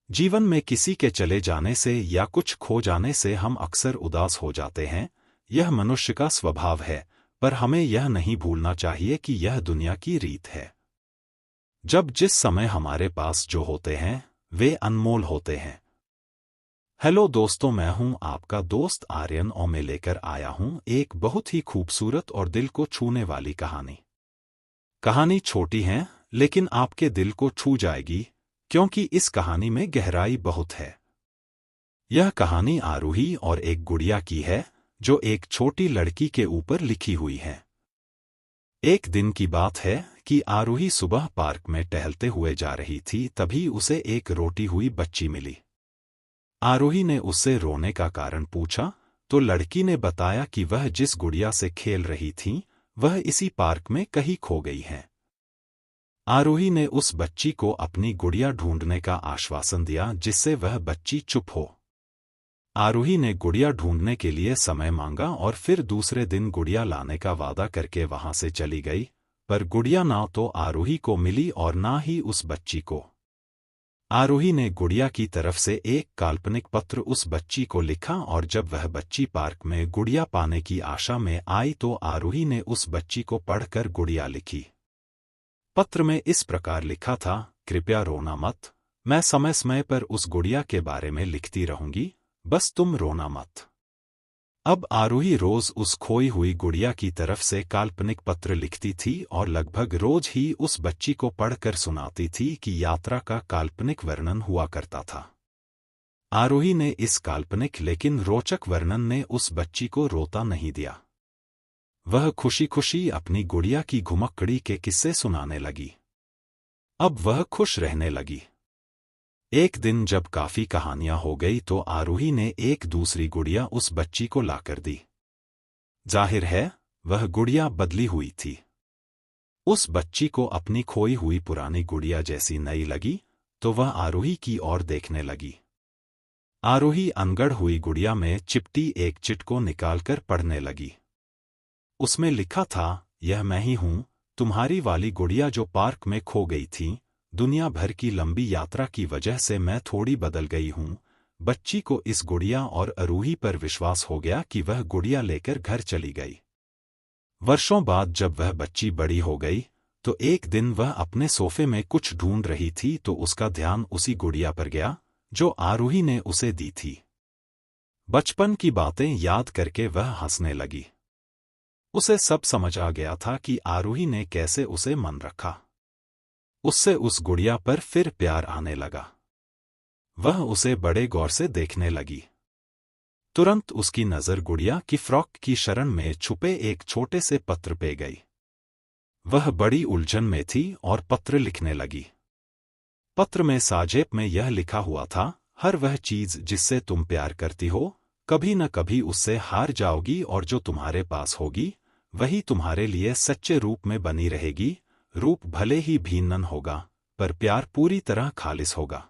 जीवन में किसी के चले जाने से या कुछ खो जाने से हम अक्सर उदास हो जाते हैं। यह मनुष्य का स्वभाव है, पर हमें यह नहीं भूलना चाहिए कि यह दुनिया की रीत है। जब जिस समय हमारे पास जो होते हैं वे अनमोल होते हैं। हेलो दोस्तों, मैं हूं आपका दोस्त आर्यन और मैं लेकर आया हूं एक बहुत ही खूबसूरत और दिल को छूने वाली कहानी। कहानी छोटी है लेकिन आपके दिल को छू जाएगी, क्योंकि इस कहानी में गहराई बहुत है। यह कहानी आरूही और एक गुड़िया की है, जो एक छोटी लड़की के ऊपर लिखी हुई है। एक दिन की बात है कि आरूही सुबह पार्क में टहलते हुए जा रही थी, तभी उसे एक रोती हुई बच्ची मिली। आरूही ने उससे रोने का कारण पूछा, तो लड़की ने बताया कि वह जिस गुड़िया से खेल रही थी वह इसी पार्क में कहीं खो गई है। आरूही ने उस बच्ची को अपनी गुड़िया ढूंढने का आश्वासन दिया, जिससे वह बच्ची चुप हो। आरूही ने गुड़िया ढूंढने के लिए समय मांगा और फिर दूसरे दिन गुड़िया लाने का वादा करके वहां से चली गई, पर गुड़िया ना तो आरूही को मिली और ना ही उस बच्ची को। आरूही ने गुड़िया की तरफ से एक काल्पनिक पत्र उस बच्ची को लिखा, और जब वह बच्ची पार्क में गुड़िया पाने की आशा में आई तो आरूही ने उस बच्ची को पढ़कर गुड़िया लिखी। पत्र में इस प्रकार लिखा था, कृपया रोना मत, मैं समय समय पर उस गुड़िया के बारे में लिखती रहूंगी, बस तुम रोना मत। अब आरूही रोज उस खोई हुई गुड़िया की तरफ से काल्पनिक पत्र लिखती थी और लगभग रोज ही उस बच्ची को पढ़कर सुनाती थी कि यात्रा का काल्पनिक वर्णन हुआ करता था। आरूही ने इस काल्पनिक लेकिन रोचक वर्णन ने उस बच्ची को रोता नहीं दिया। वह खुशी खुशी अपनी गुड़िया की घुमक्कड़ी के किस्से सुनाने लगी। अब वह खुश रहने लगी। एक दिन जब काफी कहानियां हो गई तो आरूही ने एक दूसरी गुड़िया उस बच्ची को लाकर दी। जाहिर है वह गुड़िया बदली हुई थी। उस बच्ची को अपनी खोई हुई पुरानी गुड़िया जैसी नई लगी, तो वह आरूही की ओर देखने लगी। आरूही अनगढ़ हुई गुड़िया में चिपटी एक चिट को निकालकर पढ़ने लगी। उसमें लिखा था, यह मैं ही हूं, तुम्हारी वाली गुड़िया जो पार्क में खो गई थी। दुनिया भर की लंबी यात्रा की वजह से मैं थोड़ी बदल गई हूं। बच्ची को इस गुड़िया और आरूही पर विश्वास हो गया कि वह गुड़िया लेकर घर चली गई। वर्षों बाद जब वह बच्ची बड़ी हो गई तो एक दिन वह अपने सोफे में कुछ ढूंढ रही थी, तो उसका ध्यान उसी गुड़िया पर गया जो आरूही ने उसे दी थी। बचपन की बातें याद करके वह हंसने लगी। उसे सब समझ आ गया था कि आरूही ने कैसे उसे मन रखा। उससे उस गुड़िया पर फिर प्यार आने लगा। वह उसे बड़े गौर से देखने लगी। तुरंत उसकी नजर गुड़िया की फ्रॉक की शरण में छुपे एक छोटे से पत्र पे गई। वह बड़ी उलझन में थी और पत्र लिखने लगी। पत्र में साजेब में यह लिखा हुआ था, हर वह चीज जिससे तुम प्यार करती हो कभी न कभी उससे हार जाओगी, और जो तुम्हारे पास होगी वही तुम्हारे लिए सच्चे रूप में बनी रहेगी। रूप भले ही भिन्न होगा, पर प्यार पूरी तरह खालिस होगा।